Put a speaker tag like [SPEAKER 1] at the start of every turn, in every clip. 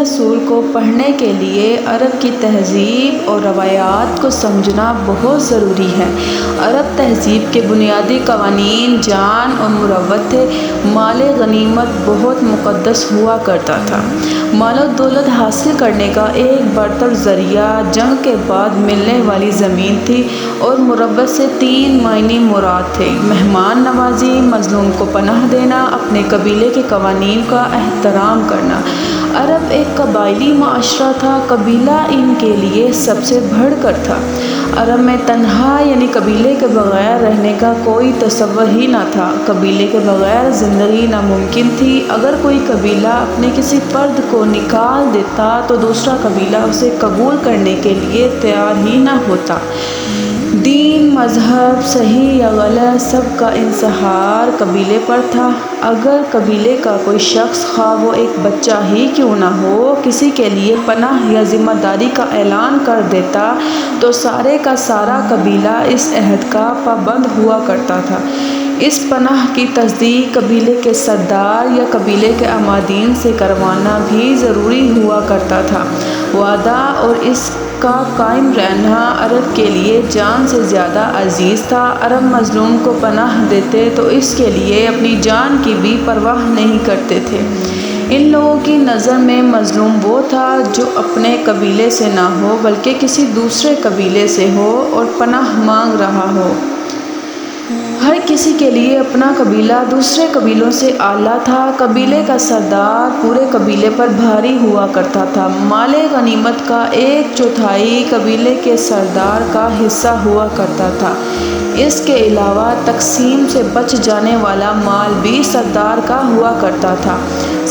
[SPEAKER 1] رسول کو پڑھنے کے لیے عرب کی تہذیب اور روایات کو سمجھنا بہت ضروری ہے۔ عرب تہذیب کے بنیادی قوانین جان اور مروت تھے۔ مال غنیمت بہت مقدس ہوا کرتا تھا۔ مال و دولت حاصل کرنے کا ایک برتر ذریعہ جنگ کے بعد ملنے والی زمین تھی، اور مروت سے 3 معنی مراد تھے: مہمان نوازی، مظلوم کو پناہ دینا، اپنے قبیلے کے قوانین کا احترام کرنا۔ عرب ایک قبائلی معاشرہ تھا۔ قبیلہ ان کے لیے سب سے بڑھ کر تھا۔ عرب میں تنہا یعنی قبیلے کے بغیر رہنے کا کوئی تصور ہی نہ تھا۔ قبیلے کے بغیر زندگی ناممکن تھی۔ اگر کوئی قبیلہ اپنے کسی فرد کو نکال دیتا تو دوسرا قبیلہ اسے قبول کرنے کے لیے تیار ہی نہ ہوتا۔ دین، مذہب، صحیح یا غلط، سب کا انحصار قبیلے پر تھا۔ اگر قبیلے کا کوئی شخص، خواہ وہ ایک بچہ ہی کیوں نہ ہو، کسی کے لیے پناہ یا ذمہ داری کا اعلان کر دیتا تو سارے کا سارا قبیلہ اس عہد کا پابند ہوا کرتا تھا۔ اس پناہ کی تصدیق قبیلے کے سردار یا قبیلے کے عمادین سے کروانا بھی ضروری ہوا کرتا تھا۔ وعدہ اور اس کا قائم رہنا عرب کے لیے جان سے زیادہ عزیز تھا۔ عرب مظلوم کو پناہ دیتے تو اس کے لیے اپنی جان کی بھی پرواہ نہیں کرتے تھے۔ ان لوگوں کی نظر میں مظلوم وہ تھا جو اپنے قبیلے سے نہ ہو بلکہ کسی دوسرے قبیلے سے ہو اور پناہ مانگ رہا ہو۔ ہر کسی کے لیے اپنا قبیلہ دوسرے قبیلوں سے اعلیٰ تھا۔ قبیلے کا سردار پورے قبیلے پر بھاری ہوا کرتا تھا۔ مال غنیمت کا 1/4 قبیلے کے سردار کا حصہ ہوا کرتا تھا۔ اس کے علاوہ تقسیم سے بچ جانے والا مال بھی سردار کا ہوا کرتا تھا۔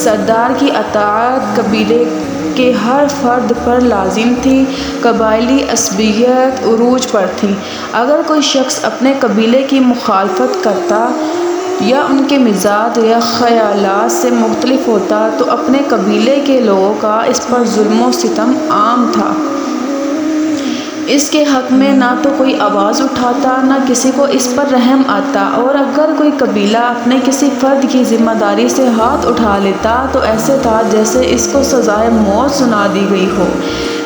[SPEAKER 1] سردار کی اطاعت قبیلے کے ہر فرد پر لازم تھی۔ قبائلی عصبیت عروج پر تھی۔ اگر کوئی شخص اپنے قبیلے کی مخالفت کرتا یا ان کے مزاج یا خیالات سے مختلف ہوتا تو اپنے قبیلے کے لوگوں کا اس پر ظلم و ستم عام تھا۔ اس کے حق میں نہ تو کوئی آواز اٹھاتا نہ کسی کو اس پر رحم آتا، اور اگر کوئی قبیلہ اپنے کسی فرد کی ذمہ داری سے ہاتھ اٹھا لیتا تو ایسے تھا جیسے اس کو سزائے موت سنا دی گئی ہو۔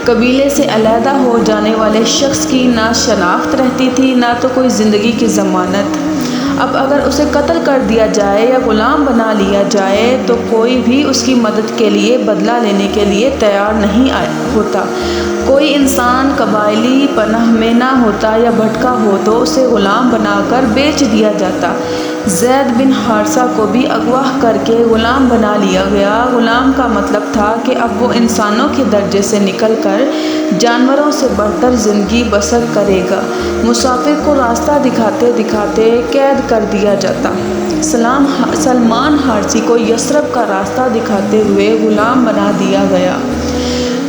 [SPEAKER 1] قبیلے سے علیحدہ ہو جانے والے شخص کی نہ شناخت رہتی تھی نہ تو کوئی زندگی کی ضمانت۔ اب اگر اسے قتل کر دیا جائے یا غلام بنا لیا جائے تو کوئی بھی اس کی مدد کے لیے بدلہ لینے کے لیے تیار نہیں ہوتا۔ کوئی انسان قبائلی پناہ میں نہ ہوتا یا بھٹکا ہو تو اسے غلام بنا کر بیچ دیا جاتا۔ زید بن حارثہ کو بھی اغوا کر کے غلام بنا لیا گیا۔ غلام کا مطلب تھا کہ اب وہ انسانوں کے درجے سے نکل کر جانوروں سے برتر زندگی بسر کرے گا۔ مسافر کو راستہ دکھاتے دکھاتے قید کر دیا جاتا۔ سلمان فارسی کو یثرب کا راستہ دکھاتے ہوئے غلام بنا دیا گیا۔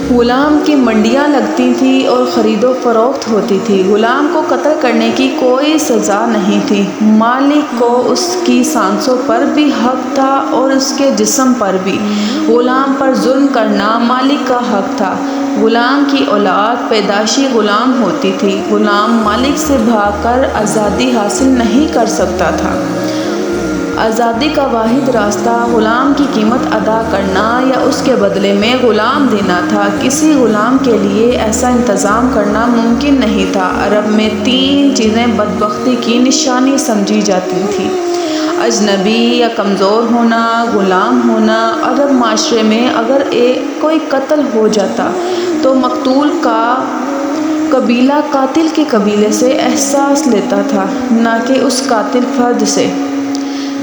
[SPEAKER 1] غلام کی منڈیاں لگتی تھیں اور خرید و فروخت ہوتی تھی۔ غلام کو قتل کرنے کی کوئی سزا نہیں تھی۔ مالک کو اس کی سانسوں پر بھی حق تھا اور اس کے جسم پر بھی۔ غلام پر ظلم کرنا مالک کا حق تھا۔ غلام کی اولاد پیدائشی غلام ہوتی تھی۔ غلام مالک سے بھاگ کر آزادی حاصل نہیں کر سکتا تھا۔ آزادی کا واحد راستہ غلام کی قیمت ادا کرنا یا اس کے بدلے میں غلام دینا تھا۔ کسی غلام کے لیے ایسا انتظام کرنا ممکن نہیں تھا۔ عرب میں 3 چیزیں بدبختی کی نشانی سمجھی جاتی تھیں: اجنبی یا کمزور ہونا، غلام ہونا۔ عرب معاشرے میں اگر کوئی قتل ہو جاتا تو مقتول کا قبیلہ قاتل کے قبیلے سے احساس لیتا تھا، نہ کہ اس قاتل فرد سے۔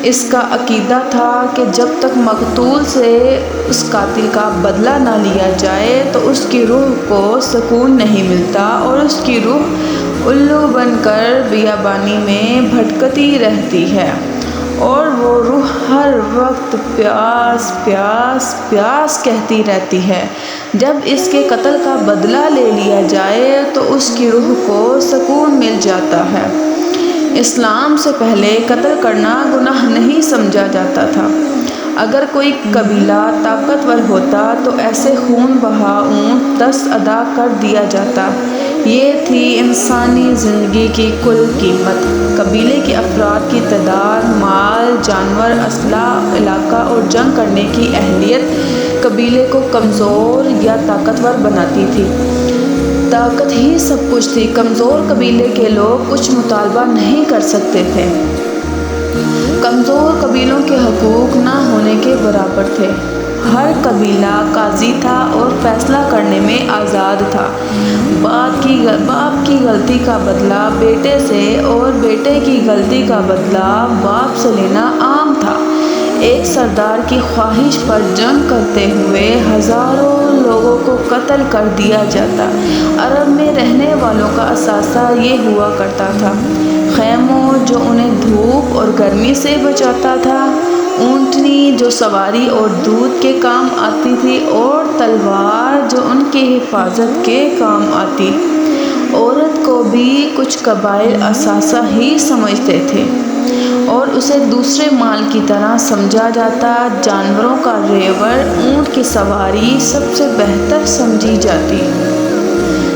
[SPEAKER 1] اس کا عقیدہ تھا کہ جب تک مقتول سے اس قاتل کا بدلہ نہ لیا جائے تو اس کی روح کو سکون نہیں ملتا، اور اس کی روح الو بن کر بیابانی میں بھٹکتی رہتی ہے، اور وہ روح ہر وقت پیاس پیاس پیاس کہتی رہتی ہے۔ جب اس کے قتل کا بدلہ لے لیا جائے تو اس کی روح کو سکون مل جاتا ہے۔ اسلام سے پہلے قتل کرنا گناہ نہیں سمجھا جاتا تھا۔ اگر کوئی قبیلہ طاقتور ہوتا تو ایسے خون بہا اونٹ 10 ادا کر دیا جاتا۔ یہ تھی انسانی زندگی کی کل قیمت۔ قبیلے کے افراد کی تعداد، مال، جانور، اسلحہ، علاقہ اور جنگ کرنے کی اہلیت قبیلے کو کمزور یا طاقتور بناتی تھی۔ طاقت ہی سب کچھ تھی۔ کمزور قبیلے کے لوگ کچھ مطالبہ نہیں کر سکتے تھے۔ کمزور قبیلوں کے حقوق نہ ہونے کے برابر تھے۔ ہر قبیلہ قاضی تھا اور فیصلہ کرنے میں آزاد تھا۔ باپ کی غلطی کا بدلہ بیٹے سے اور بیٹے کی غلطی کا بدلہ باپ سے لینا عام تھا۔ ایک سردار کی خواہش پر جنگ کرتے ہوئے ہزاروں لوگوں کو قتل کر دیا جاتا۔ عرب میں رہنے والوں کا اثاثہ یہ ہوا کرتا تھا: خیموں جو انہیں دھوپ اور گرمی سے بچاتا تھا، اونٹنی جو سواری اور دودھ کے کام آتی تھی، اور تلوار جو ان کی حفاظت کے کام آتی۔ عورت کو بھی کچھ قبائل اثاثہ ہی سمجھتے تھے اور اسے دوسرے مال کی طرح سمجھا جاتا۔ جانوروں کا ریوڑ، اونٹ کی سواری سب سے بہتر سمجھی جاتی۔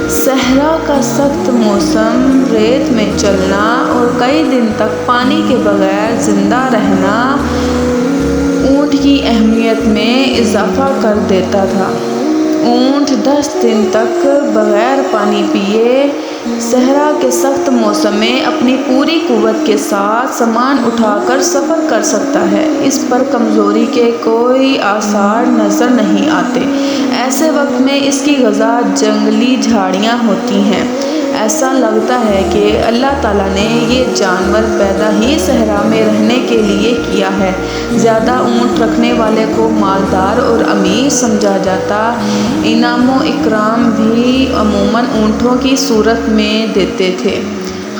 [SPEAKER 1] صحرا کا سخت موسم، ریت میں چلنا اور کئی دن تک پانی کے بغیر زندہ رہنا اونٹ کی اہمیت میں اضافہ کر دیتا تھا۔ اونٹ 10 دن تک بغیر پانی پیے صحرا کے سخت موسم میں اپنی پوری قوت کے ساتھ سامان اٹھا کر سفر کر سکتا ہے۔ اس پر کمزوری کے کوئی آثار نظر نہیں آتے۔ ایسے وقت میں اس کی غذا جنگلی جھاڑیاں ہوتی ہیں۔ ایسا لگتا ہے کہ اللہ تعالیٰ نے یہ جانور پیدا ہی صحرا میں رہنے کے لیے کیا ہے۔ زیادہ اونٹ رکھنے والے کو مالدار اور امیر سمجھا جاتا۔ انعام و اکرام بھی عموماً اونٹوں کی صورت میں دیتے تھے۔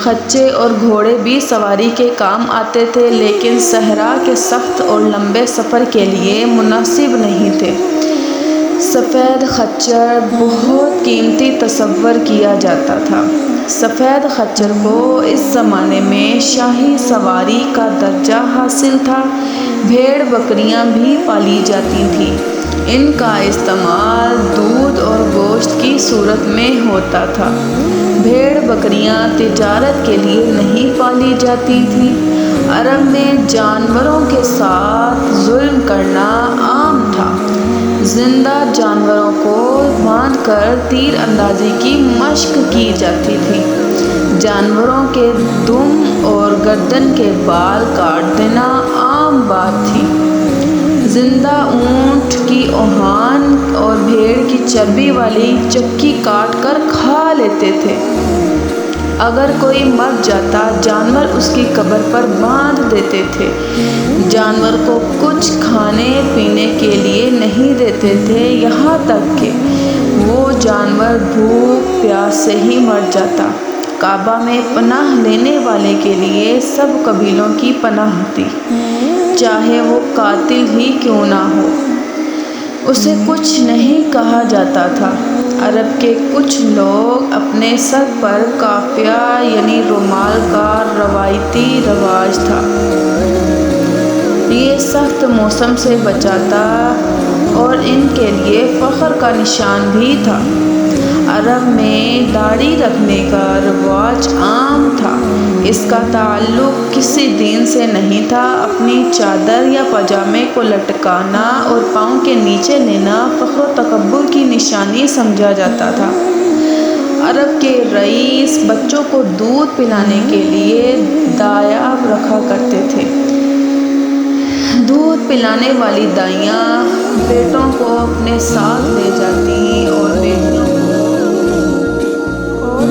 [SPEAKER 1] خچے اور گھوڑے بھی سواری کے کام آتے تھے، لیکن صحرا کے سخت اور لمبے سفر کے لیے مناسب نہیں تھے۔ سفید خچر بہت قیمتی تصور کیا جاتا تھا۔ سفید خچر کو اس زمانے میں شاہی سواری کا درجہ حاصل تھا۔ بھیڑ بکریاں بھی پالی جاتی تھیں۔ ان کا استعمال دودھ اور گوشت کی صورت میں ہوتا تھا۔ بھیڑ بکریاں تجارت کے لیے نہیں پالی جاتی تھیں۔ عرب میں جانوروں کے ساتھ ظلم کرنا عام تھا۔ زندہ جانوروں کو باندھ کر تیر اندازی کی مشق کی جاتی تھی۔ جانوروں کے دم اور گردن کے بال کاٹ دینا عام بات تھی۔ زندہ اونٹ کی اوہان اور بھیڑ کی چربی والی چکی کاٹ کر کھا لیتے تھے۔ اگر کوئی مر جاتا، جانور اس کی قبر پر باندھ دیتے تھے۔ جانور کو کچھ کھانے پینے کے لیے نہیں دیتے تھے، یہاں تک کہ وہ جانور بھوک پیاس سے ہی مر جاتا۔ کعبہ میں پناہ لینے والے کے لیے سب قبیلوں کی پناہ تھی، چاہے وہ قاتل ہی کیوں نہ ہو۔ اسے کچھ نہیں کہا جاتا تھا۔ عرب کے کچھ لوگ اپنے سر پر کافیہ یعنی رومال کا روایتی رواج تھا۔ یہ سخت موسم سے بچاتا اور ان کے لیے فخر کا نشان بھی تھا۔ عرب میں داڑھی رکھنے کا رواج عام تھا۔ اس کا تعلق کسی دین سے نہیں تھا۔ اپنی چادر یا پاجامے کو لٹکانا اور پاؤں کے نیچے لینا فخر و تکبر کی نشانی سمجھا جاتا تھا۔ عرب کے رئیس بچوں کو دودھ پلانے کے لیے دایا رکھا کرتے تھے۔ دودھ پلانے والی دائیاں بیٹوں کو اپنے ساتھ لے جاتی اور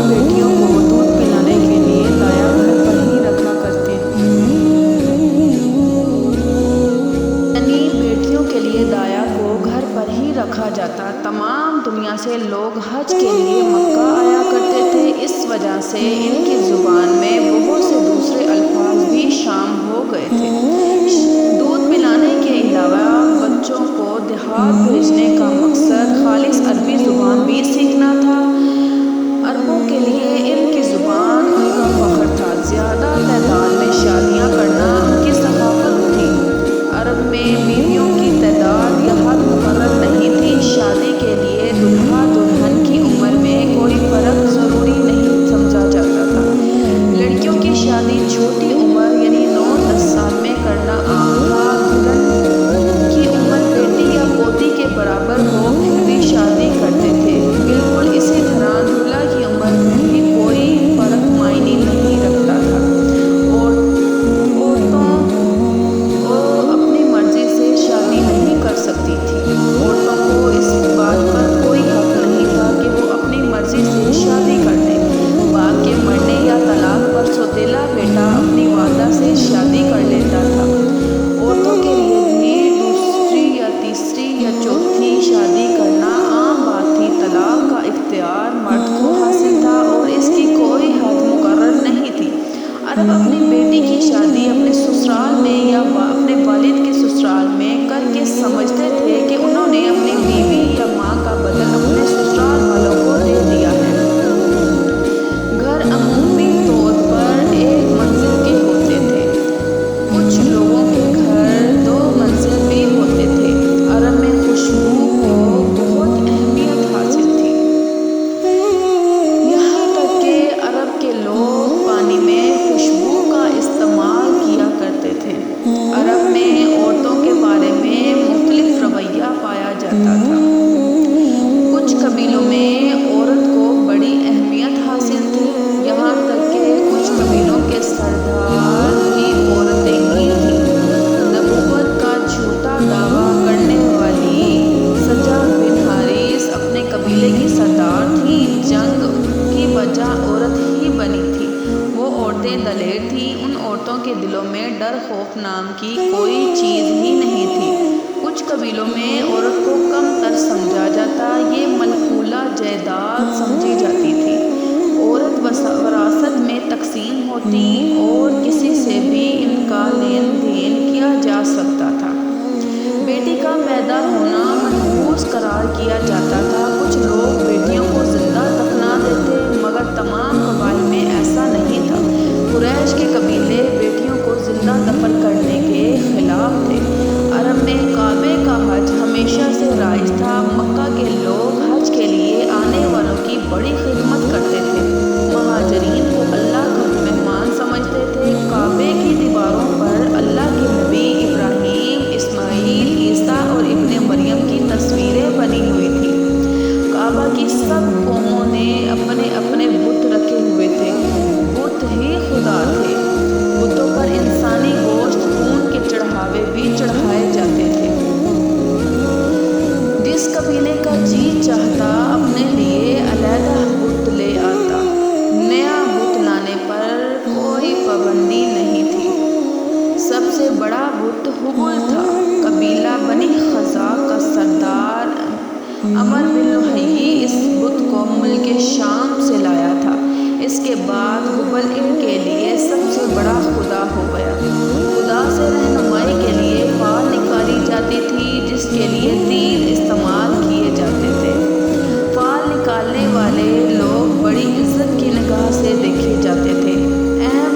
[SPEAKER 1] بیٹیوں کو دودھ پلانے کے لیے دایا گھر پر ہی رکھا کرتے تھے۔ یعنی بیٹیوں کے لیے دایا کو گھر پر ہی رکھا جاتا۔ تمام دنیا سے لوگ حج کے لیے مکہ آیا کرتے تھے۔ اس وجہ سے ان کی زبان میں بہت سے دوسرے الفاظ بھی شامل ہو گئے تھے۔ دودھ پلانے کے علاوہ بچوں کو دیہات بھیجنے کا مقصد خالص عربی زبان بھی سیکھنا تھا۔ عربوں کے لیے ان کی زبان ان کا فخر تھا۔ زیادہ تعداد میں شادیاں کرنا ان کی ثقافت تھی۔ عرب میں بیویوں کی تعداد یا حد مقرر نہیں تھی۔ شادی کے لیے دلہا دلہن کی عمر میں کوئی فرق ضروری نہیں سمجھا جاتا تھا۔ لڑکیوں کی شادی چھوٹی عمر یعنی 9-10 سال میں کرنا عام تھا۔ دلہن کی عمر بیٹی یا پوتی کے برابر میں ڈر خوف نام کی کوئی چیز ہی نہیں تھی۔ کچھ قبیلوں میں عورت کو کم تر سمجھا جاتا، یہ منقولہ جائیداد سمجھی جاتی تھی۔ عورت وراثت میں تقسیم ہوتی اور کسی سے بھی ان کا لین دین کیا جا سکتا تھا۔ بیٹی کا پیدا ہونا منحوس قرار کیا جاتا تھا۔ کچھ لوگ بیٹیوں کو زندہ دفنا دیتے، مگر تمام قبائل میں ایسا نہیں تھا۔ قریش کے قبیلے بیٹیوں کو زندہ دفن کرنے کے خلاف تھے۔ عرب میں کعبے کا حج ہمیشہ سے رائج تھا۔ مکہ کے لوگ حج کے لیے آنے والوں کی بڑی خدمت کرتے تھے، مہاجرین کو اللہ کا مہمان سمجھتے تھے۔ کعبے کی دیواروں پر اللہ کے نبی ابراہیم، اسماعیل، عیسیٰ اور ابن مریم کی تصویریں بنی ہوئی تھیں۔ کعبہ کی سب قوموں نے اپنے اپنے بت رکھے ہوئے تھے، بت ہی خدا تھے۔ بتوں پر انسانی گوشت، خون کے چڑھاوے بھی چڑھائے جاتے تھے۔ جس قبیلے کا جی چاہتا اپنے لیے علیحدہ بت لے آتا، نیا بت لانے پر کوئی پابندی نہیں تھی۔ سب سے بڑا بت حبل تھا۔ قبیلہ بنی خزاع کا سردار عمر بن لحیع اس بت کو ملک شام سے لایا تھا۔ اس کے بعد حبل ان کے لیے سب سے بڑا خدا ہو گیا۔ خدا سے رہنمائی کے لیے فال نکالی جاتی تھی، جس کے لیے تیر استعمال کیے جاتے تھے۔ فال نکالنے والے لوگ بڑی عزت کی نگاہ سے دیکھے جاتے تھے۔ اہم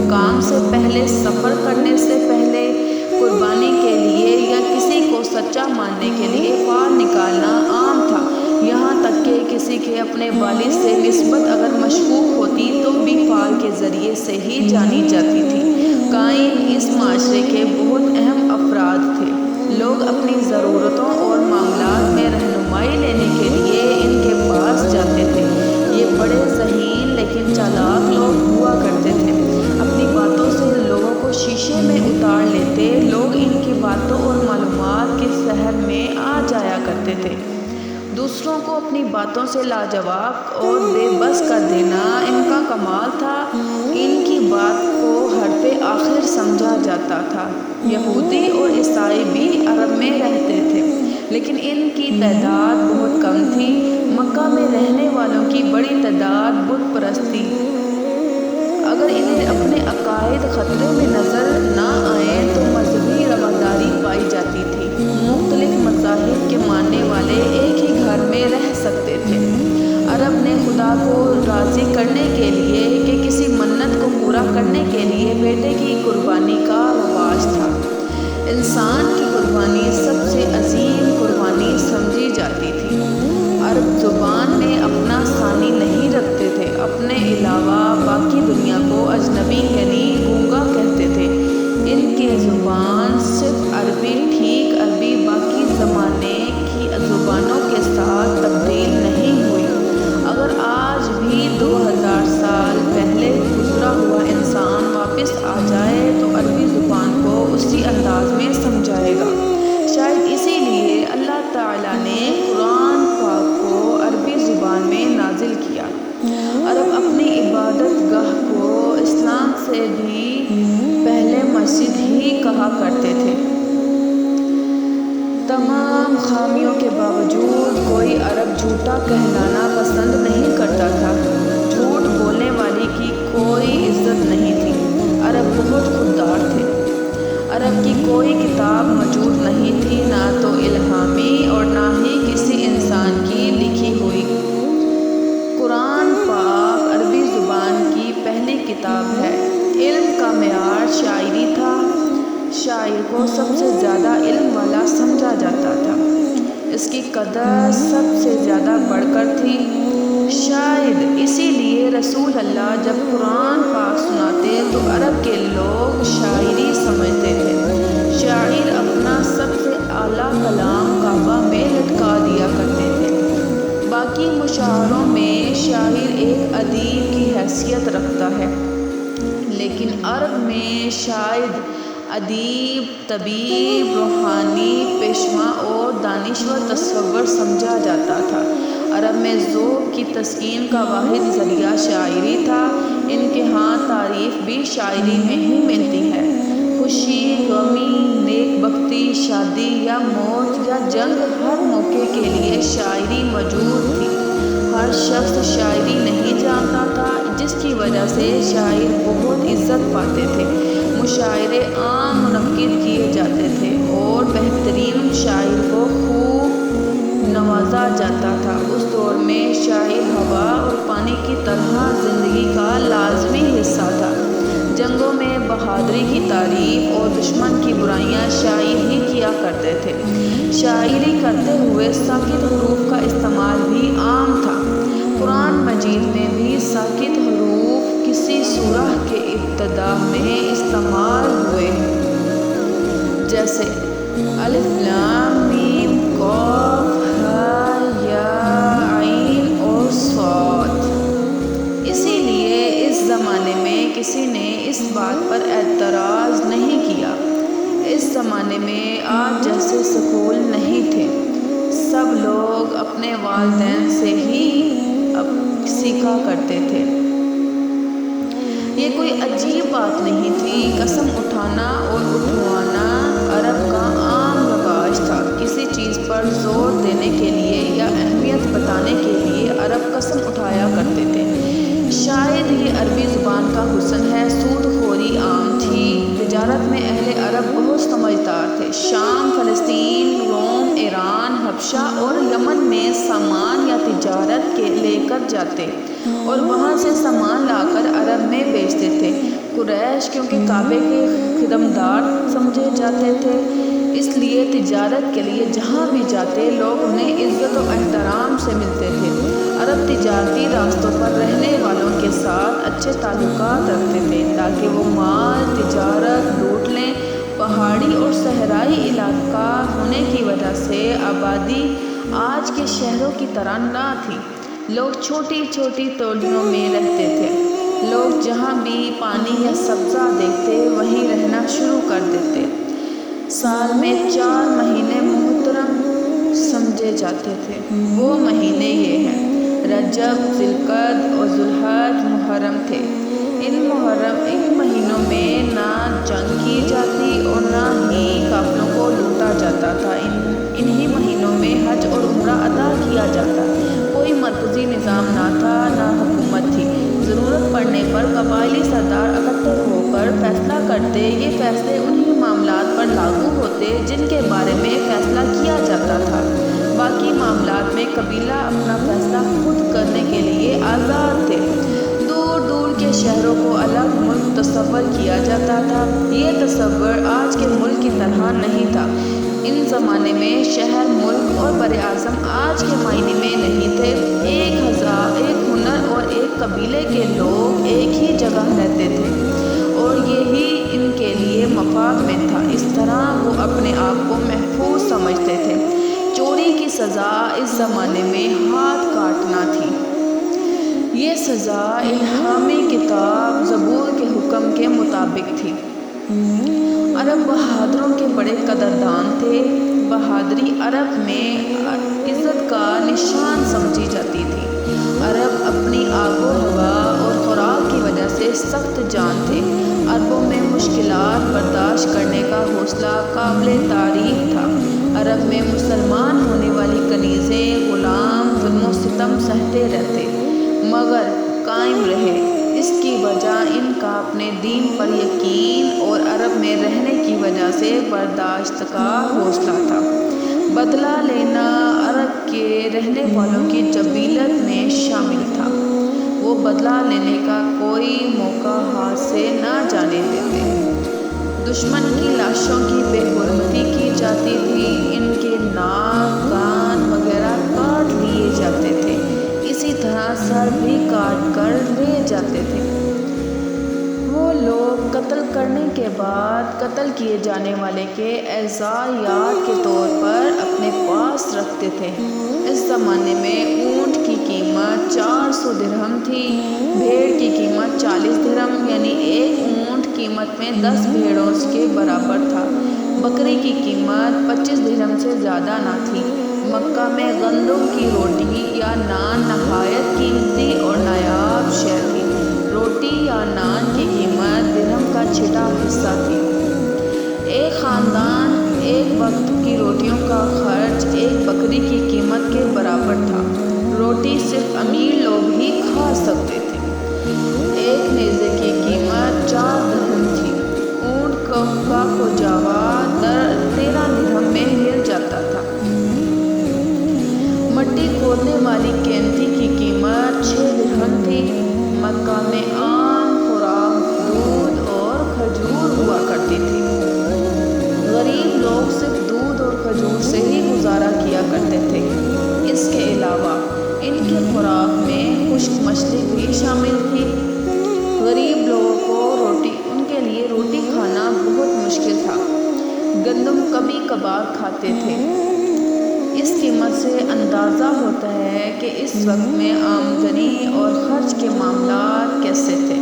[SPEAKER 1] کام سے پہلے، سفر کرنے سے پہلے، قربانی کے لیے یا کسی کو سچا ماننے کے لیے فال نکالنا عام تھا۔ یہاں تک کہ کسی کے اپنے والد سے نسبت اگر مشکوک ہوتی تو بھی فال کے ذریعے سے ہی جانی جاتی تھی۔ قائن اس معاشرے کے بہت اہم افراد تھے۔ لوگ اپنی ضرورتوں اور معاملات میں رہنمائی لینے کے لیے ان کے پاس جاتے تھے۔ یہ بڑے ذہین لیکن چالاک لوگ ہوا کرتے تھے۔ اپنی باتوں سے لوگوں کو شیشے میں اتار لیتے۔ لوگ ان کی باتوں اور معلومات کے سحر میں آ جایا کرتے تھے۔ دوسروں کو اپنی باتوں سے لاجواب اور بے بس کر دینا ان کا کمال تھا۔ ان کی بات کو حرف آخر سمجھا جاتا تھا۔ یہودی اور عیسائی بھی عرب میں رہتے تھے، لیکن ان کی تعداد بہت کم تھی۔ مکہ میں رہنے والوں کی بڑی تعداد بت پرست تھی۔ اگر انہیں اپنے عقائد خطرے میں نظر نہ آئیں تو مذہبی رواداری پائی جاتی تھی۔ مختلف مذاہب کے ماننے والے ایک ہی گھر میں رہ سکتے تھے۔ عرب نے خدا کو راضی کرنے کے لیے کہ کسی منت کو پورا کرنے کے لیے بیٹے کی قربانی کا رواج تھا۔ انسان کی قربانی سب سے عظیم قربانی سمجھی جاتی تھی۔ عرب زبان میں اپنا ثانی نہیں رکھتے تھے۔ اپنے علاوہ باقی دنیا کو اجنبی یعنی گونگا کہتے تھے۔ ان کی زبان صرف عربی، ٹھیک عربی، باقی زمانے کی زبانوں کے ساتھ تبدیل نہیں ہوئی۔ اگر آج بھی 2000 سال پہلے گزرا ہوا انسان واپس آ جائے تو عربی زبان کو اسی انداز میں سمجھائے گا۔ شاید اسی لیے اللہ تعالیٰ نے قرآن پاک کو عربی زبان میں نازل کیا۔ عرب اپنی عبادت گاہ کو اسلام سے بھی پہلے مسجد ہی کہا کرتے تھے۔ تمام خامیوں کے باوجود کوئی عرب جھوٹا کہلانا پسند نہیں کرتا تھا۔ جھوٹ بولنے والے کی کوئی عزت نہیں تھی۔ عرب بہت خوددار تھے۔ عرب کی کوئی کتاب موجود نہیں تھی، نہ تو الہامی اور نہ ہی کسی انسان کی لکھی ہوئی۔ قرآن پاک عربی زبان کی پہلی کتاب ہے۔ علم کا معیار شاعری تھا۔ شاعر کو سب سے زیادہ علم والا سمجھا جاتا تھا۔ اس کی قدر سب سے زیادہ بڑھ کر تھی۔ شاید اسی لیے رسول اللہ جب قرآن پاک سناتے تو عرب کے لوگ شاعری سمجھتے تھے۔ شاعر اپنا سب سے اعلیٰ کلام کعبہ میں لٹکا دیا کرتے تھے۔ باقی مشاعروں میں شاعر ایک ادیب کی حیثیت رکھتا ہے، لیکن عرب میں شاعر ادیب، طبیب، روحانی، پیشوا اور دانشور تصور سمجھا جاتا تھا۔ عرب میں ذوق کی تسکین کا واحد ذریعہ شاعری تھا۔ ان کے ہاں تعریف بھی شاعری میں ہی ملتی ہے۔ خوشی، غمی، نیک بختی، شادی یا موت یا جنگ، ہر موقع کے لیے شاعری موجود تھی۔ ہر شخص شاعری نہیں جانتا تھا، جس کی وجہ سے شاعر بہت عزت پاتے تھے۔ مشاعرے عام منعقد کیے جاتے تھے اور بہترین شاعر کو خوب نوازا جاتا تھا۔ اس دور میں شاعر ہوا اور پانی کی طرح زندگی کا لازمی حصہ تھا۔ جنگوں میں بہادری کی تعریف اور دشمن کی برائیاں شاعر ہی کیا کرتے تھے۔ شاعری کرتے ہوئے ساکت حروف کا استعمال بھی عام تھا۔ قرآن مجید میں بھی ساکت حروف کسی سورہ کے ابتدا میں استعمال ہوئے ہیں، جیسے الف لام میم قاف ہا یا عین اور صاد۔ اسی لیے اس زمانے میں کسی نے اس بات پر اعتراض نہیں کیا۔ اس زمانے میں آج جیسے اسکول نہیں تھے، سب لوگ اپنے والدین سے ہی سیکھا کرتے تھے۔ یہ کوئی عجیب بات نہیں تھی۔ قسم اٹھانا اور اٹھوانا عرب کا عام رواج تھا۔ کسی چیز پر زور دینے کے لیے یا اہمیت بتانے کے لیے عرب قسم اٹھایا کرتے تھے۔ شاید یہ عربی زبان کا حسن ہے۔ سود خوری عام تھی۔ تجارت میں اہل عرب بہت سمجھدار تھے۔ شام، فلسطین، روم، ایران، حبشہ اور یمن میں سامان یا تجارت کے لے کر جاتے اور وہاں سے سامان لا کر عرب میں بیچتے تھے۔ قریش کیونکہ کعبے کے خدمتگار سمجھے جاتے تھے، اس لیے تجارت کے لیے جہاں بھی جاتے لوگ انہیں عزت و احترام سے ملتے تھے۔ عرب تجارتی راستوں پر رہنے والوں کے ساتھ اچھے تعلقات رکھتے تھے تاکہ وہ مال، تجارت لوٹ لیں۔ پہاڑی اور صحرائی علاقہ ہونے کی وجہ سے آبادی آج کے شہروں کی طرح نہ تھی۔ لوگ چھوٹی چھوٹی ٹولیوں میں رہتے تھے۔ لوگ جہاں بھی پانی یا سبزہ دیکھتے وہیں رہنا شروع کر دیتے۔ سال میں 4 مہینے محترم سمجھے جاتے تھے۔ وہ مہینے یہ ہیں: رجب، ذی القعدہ اور ذو الحج۔ محرم تھے۔ ان مہینوں میں نہ جنگ کی جاتی اور نہ ہی قافلوں کو لوٹا جاتا تھا۔ انہی مہینوں میں حج اور عمرہ ادا کیا جاتا۔ کوئی مرکزی نظام نہ تھا، نہ حکومت تھی۔ ضرورت پڑنے پر قبائلی سردار اکٹھے ہو کر فیصلہ کرتے۔ یہ فیصلے انہی معاملات پر لاگو ہوتے جن کے بارے میں فیصلہ کیا جاتا تھا۔ باقی معاملات میں قبیلہ اپنا فیصلہ خود کرنے کے لیے آزاد تھے۔ دور دور کے شہروں کو الگ ملک تصور کیا جاتا تھا۔ یہ تصور آج کے ملک کی طرح نہیں تھا۔ ان زمانے میں شہر، ملک اور براعظم آج کے معنی میں نہیں تھے۔ ایک ہنر اور ایک قبیلے کے لوگ ایک ہی جگہ رہتے تھے اور یہی ان کے لیے مفاد میں تھا۔ اس طرح وہ اپنے آپ کو محفوظ سمجھتے تھے۔ چوری کی سزا اس زمانے میں ہاتھ کاٹنا تھی۔ یہ سزا الہامی کتاب زبور کے حکم کے مطابق تھی۔ عرب بہادروں کے بڑے قدردان تھے۔ بہادری عرب میں عزت کا نشان سمجھی جاتی تھی۔ عرب اپنی آب و ہوا اور خوراک کی وجہ سے سخت جان تھے۔ عربوں میں مشکلات برداشت کرنے کا حوصلہ قابل تعریف تھا۔ عرب میں مسلمان ہونے والی کنیزیں، غلام ظلم و ستم سہتے رہتے مگر قائم رہے۔ اس کی وجہ ان کا اپنے دین پر یقین اور عرب میں رہنے کی وجہ سے برداشت کا حوصلہ تھا۔ بدلہ لینا عرب کے رہنے والوں کی جبلت میں شامل تھا۔ وہ بدلہ لینے کا کوئی موقع ہاتھ سے نہ جانے دیتے۔ دشمن کی لاشوں کی بے حرمتی کی جاتی تھی۔ ان کے ناک، کان وغیرہ کاٹ لیے جاتے تھے۔ اسی طرح سر بھی کاٹ کر لے جاتے تھے۔ وہ لوگ قتل کرنے کے بعد قتل کیے جانے والے کے اعزاء یاد کے طور پر اپنے پاس رکھتے تھے۔ اس زمانے میں اونٹ کی قیمت 400 درہم تھی۔ بھیڑ کی قیمت 40 درہم یعنی ایک اونٹ قیمت میں 10 بھیڑوں کے برابر تھا۔ بکری کی قیمت 25 درہم سے زیادہ نہ تھی۔ مکہ میں گندم کی روٹی یا چھٹا حصہ تھی۔ ایک خاندان ایک وقت کی روٹیوں کا خرچ ایک بکری کی قیمت کے برابر تھا۔ روٹی صرف امیر لوگ ہی کھا سکتے تھے۔ ایک نیزے کی قیمت 4 درہم تھی۔ اونٹ کا کھوجاوا 13 درہم میں مل جاتا تھا۔ مٹی کھودنے والی کینتی کی قیمت 6 درہم تھی۔ مکہ میں عام خوراک دودھ اور کھجور ہوا کرتی تھی۔ غریب لوگ صرف دودھ اور کھجور سے ہی گزارا کیا کرتے تھے۔ اس کے علاوہ ان کی خوراک میں خشک مچھلی بھی شامل تھی۔ غریب لوگوں کو ان کے لیے روٹی کھانا بہت مشکل تھا۔ گندم کبھی کبھار کھاتے تھے۔ اس قیمت سے اندازہ ہوتا ہے کہ اس وقت میں آمدنی اور خرچ کے معاملات کیسے تھے۔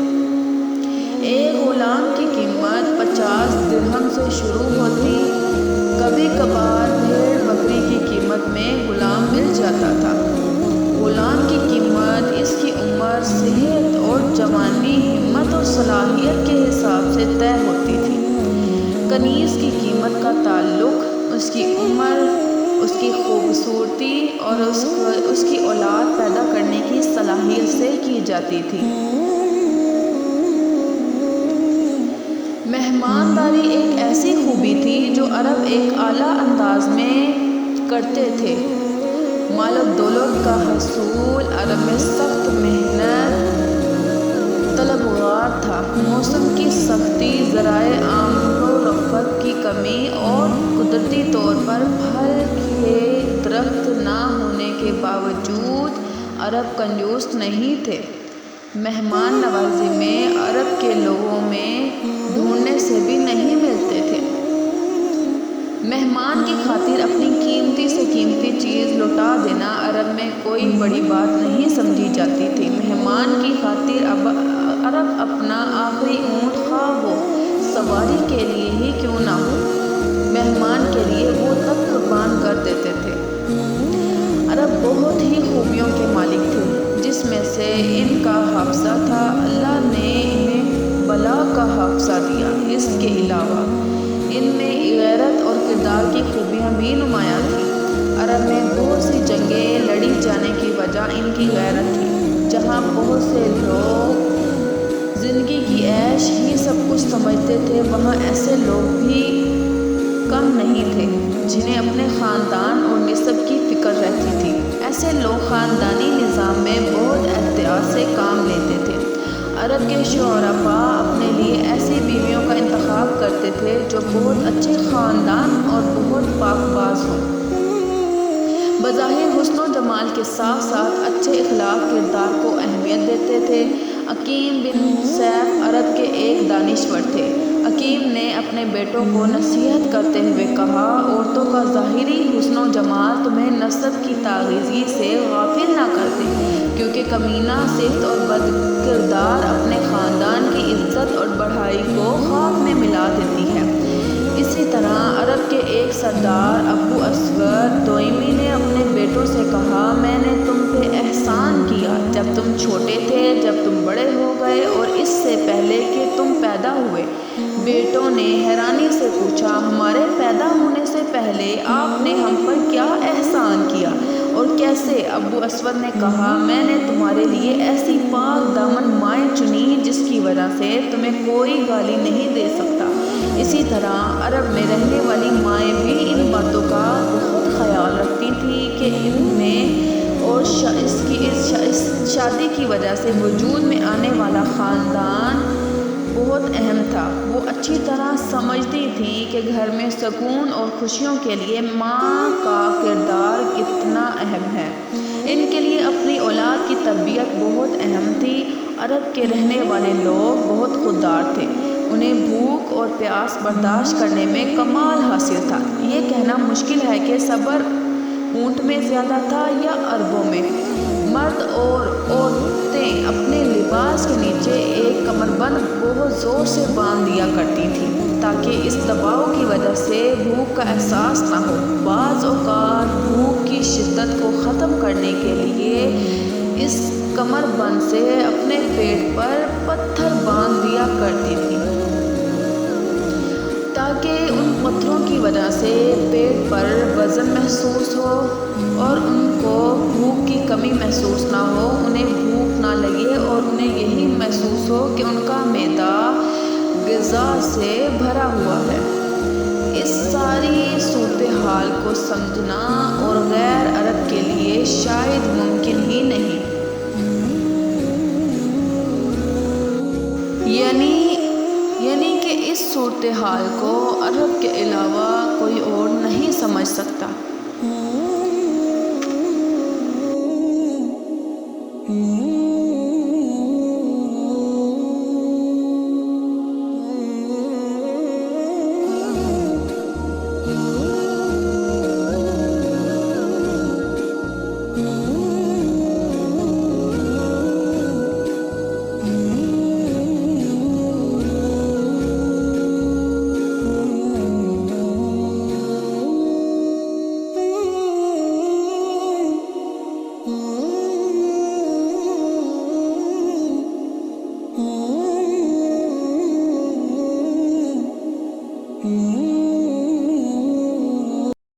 [SPEAKER 1] ایک غلام کی قیمت 50 درہم سے شروع ہوتی۔ کبھی کبھار بھیڑ بکری کی قیمت میں غلام مل جاتا تھا۔ غلام کی قیمت اس کی عمر، صحت اور جوانی، ہمت اور صلاحیت کے حساب سے طے ہوتی تھی۔ کنیز کی قیمت کا تعلق اس کی عمر، اس کی خوبصورتی اور اس کی اولاد پیدا کرنے کی صلاحیت سے کی جاتی تھی۔ مہمانداری ایک ایسی خوبی تھی جو عرب ایک اعلیٰ انداز میں کرتے تھے۔ مال و دولت کا حصول عرب میں سخت محنت طلبگار تھا۔ موسم کی سختی، ذرائع آمد و رفت کی کمی اور قدرتی طور پر پھل کے درخت نہ ہونے کے باوجود عرب کنجوس نہیں تھے۔ مہمان نوازی میں عرب کے لوگوں میں ڈھونڈنے سے بھی نہیں ملتے تھے۔ مہمان کی خاطر اپنی قیمتی سے قیمتی چیز لوٹا دینا عرب میں کوئی بڑی بات نہیں سمجھی جاتی تھی۔ مہمان کی خاطر عرب اپنا آخری اونٹ خواہ وہ سواری کے لیے ہی کیوں نہ ہو، مہمان کے لیے وہ تک قربان کر دیتے تھے۔ عرب بہت ہی خوبیوں کے مالک تھے، جس میں سے ان کا حافظہ تھا۔ اللہ نے انہیں بلا کا حافظہ دیا۔ اس کے علاوہ ان میں غیرت اور کردار کی خوبیاں بھی نمایاں تھیں۔ عرب میں بہت سی جنگیں لڑی جانے کی وجہ ان کی غیرت تھی۔ جہاں بہت سے لوگ زندگی کی عیش ہی سب کچھ سمجھتے تھے، وہاں ایسے لوگ بھی کم نہیں تھے جنہیں اپنے خاندان اور نسب کی فکر رہتی تھی۔ ایسے لوگ خاندانی نظام میں بہت احتیاط سے کام لیتے تھے۔ عرب کے شعراء اپنے لیے ایسی بیویوں کا انتخاب کرتے تھے جو بہت اچھے خاندان اور بہت پاک باز ہوں۔ بظاہر حسن و جمال کے ساتھ ساتھ اچھے اخلاق کردار کو اہمیت دیتے تھے۔ عقیم بن سیف عرب کے ایک دانشور تھے۔ عقیم نے اپنے بیٹوں کو نصیحت کرتے ہوئے کہا، عورتوں کا ظاہری حسن و جمال تمہیں نسب کی پاکیزگی سے غافل نہ کر دے، کیونکہ کمینہ صفت اور بد کردار اپنے خاندان کی عزت اور بڑائی کو خاک میں ملا دیتی ہے۔ اسی طرح عرب کے ایک سردار ابو اسود دوئمی نے اپنے بیٹوں سے کہا، میں نے تم پہ احسان کیا جب تم چھوٹے تھے، جب تم بڑے ہو گئے اور اس سے پہلے کہ تم پیدا ہوئے۔ بیٹوں نے حیرانی سے پوچھا، ہمارے پیدا ہونے سے پہلے آپ نے ہم پر کیا احسان کیا اور کیسے؟ ابو اسود نے کہا، میں نے تمہارے لیے ایسی پاک دامن مائیں چنی جس کی وجہ سے تمہیں کوئی گالی نہیں دے سکتا۔ اسی طرح عرب میں رہنے والی مائیں بھی ان باتوں کا بہت خیال رکھتی تھیں کہ ان میں اور اس شادی کی وجہ سے وجود میں آنے والا خاندان بہت اہم تھا۔ وہ اچھی طرح سمجھتی تھیں کہ گھر میں سکون اور خوشیوں کے لیے ماں کا کردار کتنا اہم ہے۔ ان کے لیے اپنی اولاد کی تربیت بہت اہم تھی۔ عرب کے رہنے والے لوگ بہت خوددار تھے۔ انہیں بھوک اور پیاس برداشت کرنے میں کمال حاصل تھا۔ یہ کہنا مشکل ہے کہ صبر اونٹ میں زیادہ تھا یا عربوں میں۔ مرد اور عورتیں اپنے لباس کے نیچے ایک کمربند بہت زور سے باندھ دیا کرتی تھیں تاکہ اس دباؤ کی وجہ سے بھوک کا احساس نہ ہو۔ بعض اوقات بھوک کی شدت کو ختم کرنے کے لیے اس کمربند سے اپنے پیٹ پر پتھر باندھ دیا کرتی تھیں۔ تاکہ ان پتھروں کی وجہ سے پیٹ پر وزن محسوس ہو اور ان کو بھوک کی کمی محسوس نہ ہو، انہیں بھوک نہ لگے اور انہیں یہی محسوس ہو کہ ان کا معدہ غذا سے بھرا ہوا ہے۔ اس ساری صورتحال کو سمجھنا اور غیر عرب کے لیے شاید ممکن ہی نہیں۔ یعنی کہ اس صورتحال کو عرب کے علاوہ کوئی اور نہیں سمجھ سکتا۔
[SPEAKER 2] Mm-hmm.